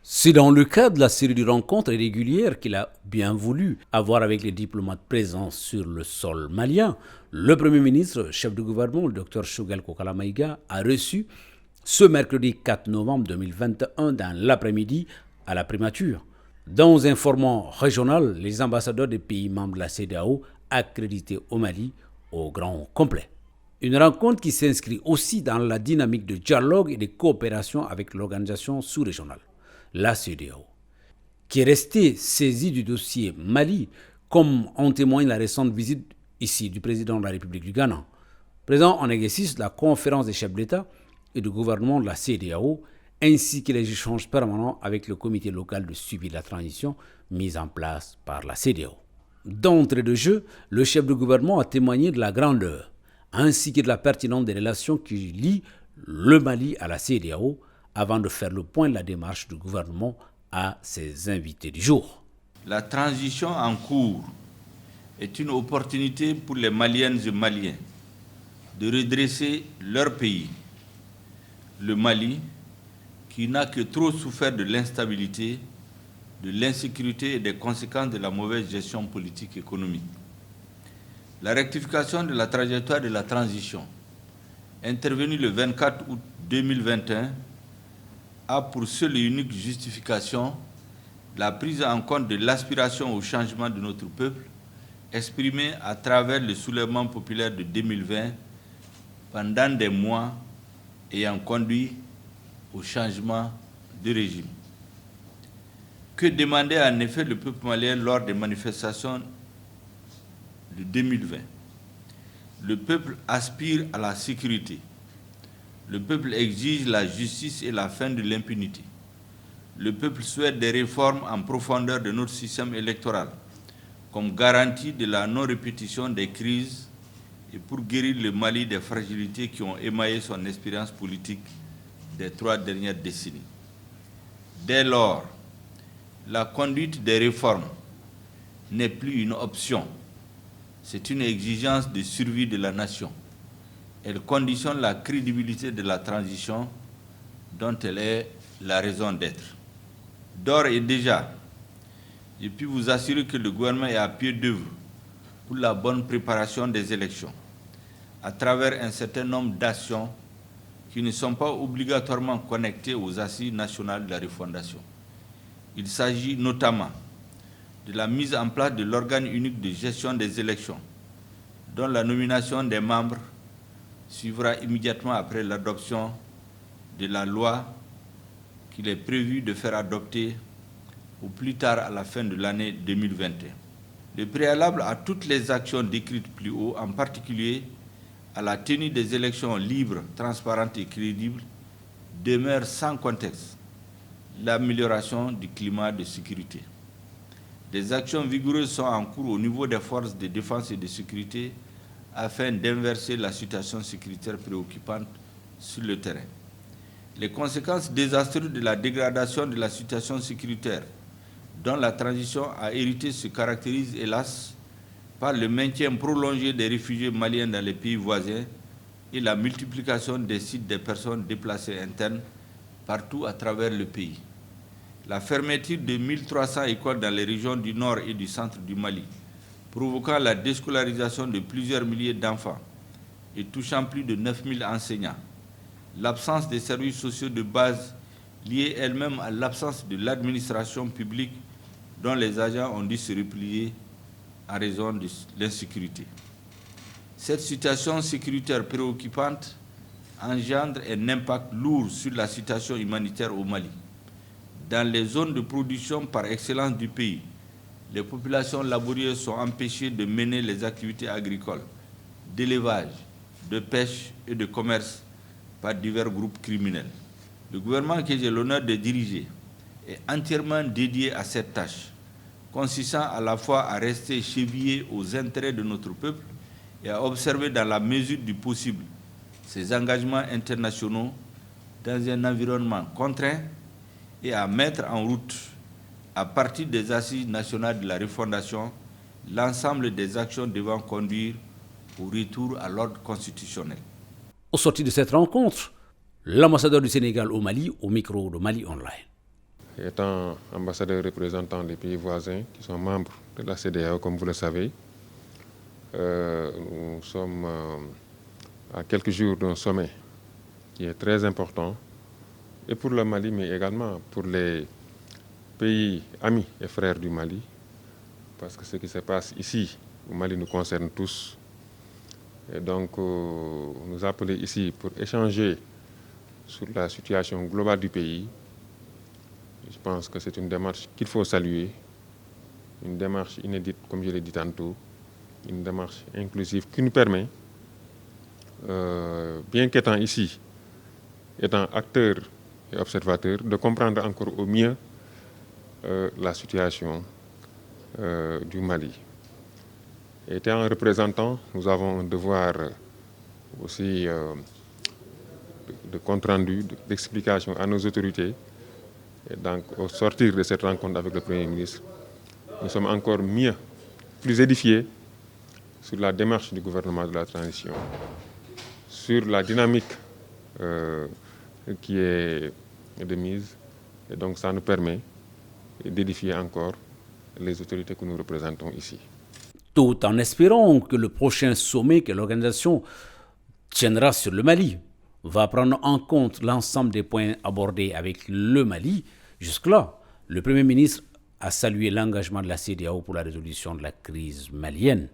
C'est dans le cadre de la série de rencontres régulières qu'il a bien voulu avoir avec les diplomates présents sur le sol malien. Le Premier ministre, chef de gouvernement, le Dr Choguel Kokala Maïga, a reçu ce mercredi 4 novembre 2021 dans l'après-midi à la primature. Dans un format régional, les ambassadeurs des pays membres de la CEDEAO accrédités au Mali au grand complet. Une rencontre qui s'inscrit aussi dans la dynamique de dialogue et de coopération avec l'organisation sous-régionale, la CEDEAO, qui est restée saisie du dossier Mali, comme en témoigne la récente visite ici du président de la République du Ghana. Présent en exercice de la conférence des chefs d'État et de gouvernement de la CEDEAO, ainsi que les échanges permanents avec le comité local de suivi de la transition mis en place par la CEDEAO. D'entrée de jeu, le chef de gouvernement a témoigné de la grandeur, ainsi que de la pertinence des relations qui lient le Mali à la CEDEAO, avant de faire le point de la démarche du gouvernement à ses invités du jour. La transition en cours est une opportunité pour les Maliennes et Maliens de redresser leur pays, le Mali, qui n'a que trop souffert de l'instabilité, de l'insécurité et des conséquences de la mauvaise gestion politique et économique. La rectification de la trajectoire de la transition, intervenue le 24 août 2021, a pour seule et unique justification la prise en compte de l'aspiration au changement de notre peuple, exprimée à travers le soulèvement populaire de 2020 pendant des mois ayant conduit au changement de régime. Que demandait en effet le peuple malien lors des manifestations de 2020 ? Le peuple aspire à la sécurité. Le peuple exige la justice et la fin de l'impunité. Le peuple souhaite des réformes en profondeur de notre système électoral, comme garantie de la non-répétition des crises et pour guérir le Mali des fragilités qui ont émaillé son expérience politique des 3 dernières décennies. Dès lors, la conduite des réformes n'est plus une option, c'est une exigence de survie de la nation. Elle conditionne la crédibilité de la transition dont elle est la raison d'être. D'ores et déjà, je puis vous assurer que le gouvernement est à pied d'œuvre pour la bonne préparation des élections, à travers un certain nombre d'actions qui ne sont pas obligatoirement connectées aux assises nationales de la refondation. Il s'agit notamment de la mise en place de l'organe unique de gestion des élections, dont la nomination des membres suivra immédiatement après l'adoption de la loi qu'il est prévu de faire adopter au plus tard à la fin de l'année 2021. Le préalable à toutes les actions décrites plus haut, en particulier à la tenue des élections libres, transparentes et crédibles, demeure sans contexte l'amélioration du climat de sécurité. Des actions vigoureuses sont en cours au niveau des forces de défense et de sécurité afin d'inverser la situation sécuritaire préoccupante sur le terrain. Les conséquences désastreuses de la dégradation de la situation sécuritaire dont la transition a hérité se caractérisent, hélas, par le maintien prolongé des réfugiés maliens dans les pays voisins et la multiplication des sites des personnes déplacées internes partout à travers le pays. La fermeture de 1300 écoles dans les régions du nord et du centre du Mali, provoquant la déscolarisation de plusieurs milliers d'enfants et touchant plus de 9000 enseignants. L'absence des services sociaux de base liée elle-même à l'absence de l'administration publique dont les agents ont dû se replier en raison de l'insécurité. Cette situation sécuritaire préoccupante engendre un impact lourd sur la situation humanitaire au Mali. Dans les zones de production par excellence du pays, les populations laborieuses sont empêchées de mener les activités agricoles, d'élevage, de pêche et de commerce par divers groupes criminels. Le gouvernement que j'ai l'honneur de diriger est entièrement dédié à cette tâche, consistant à la fois à rester chevillé aux intérêts de notre peuple et à observer dans la mesure du possible ses engagements internationaux dans un environnement contraint et à mettre en route, à partir des assises nationales de la refondation, l'ensemble des actions devant conduire au retour à l'ordre constitutionnel. Au sortir de cette rencontre, l'ambassadeur du Sénégal au Mali, au micro de Mali Online. étant ambassadeur représentant les pays voisins qui sont membres de la CEDEAO, comme vous le savez, nous sommes à quelques jours d'un sommet qui est très important, et pour le Mali, mais également pour les pays amis et frères du Mali, parce que ce qui se passe ici au Mali nous concerne tous. Et donc, nous appeler ici pour échanger sur la situation globale du pays. Je pense que c'est une démarche qu'il faut saluer, une démarche inédite, comme je l'ai dit tantôt, une démarche inclusive qui nous permet, bien qu'étant ici, étant acteurs et observateurs, de comprendre encore au mieux la situation du Mali. Et étant un représentant, nous avons un devoir aussi de compte-rendu, d'explication à nos autorités. Et donc, au sortir de cette rencontre avec le Premier ministre, nous sommes encore mieux, plus édifiés sur la démarche du gouvernement de la transition, sur la dynamique qui est de mise. Et donc, ça nous permet d'édifier encore les autorités que nous représentons ici. Tout en espérant que le prochain sommet que l'organisation tiendra sur le Mali va prendre en compte l'ensemble des points abordés avec le Mali. Jusque-là, le Premier ministre a salué l'engagement de la CEDEAO pour la résolution de la crise malienne.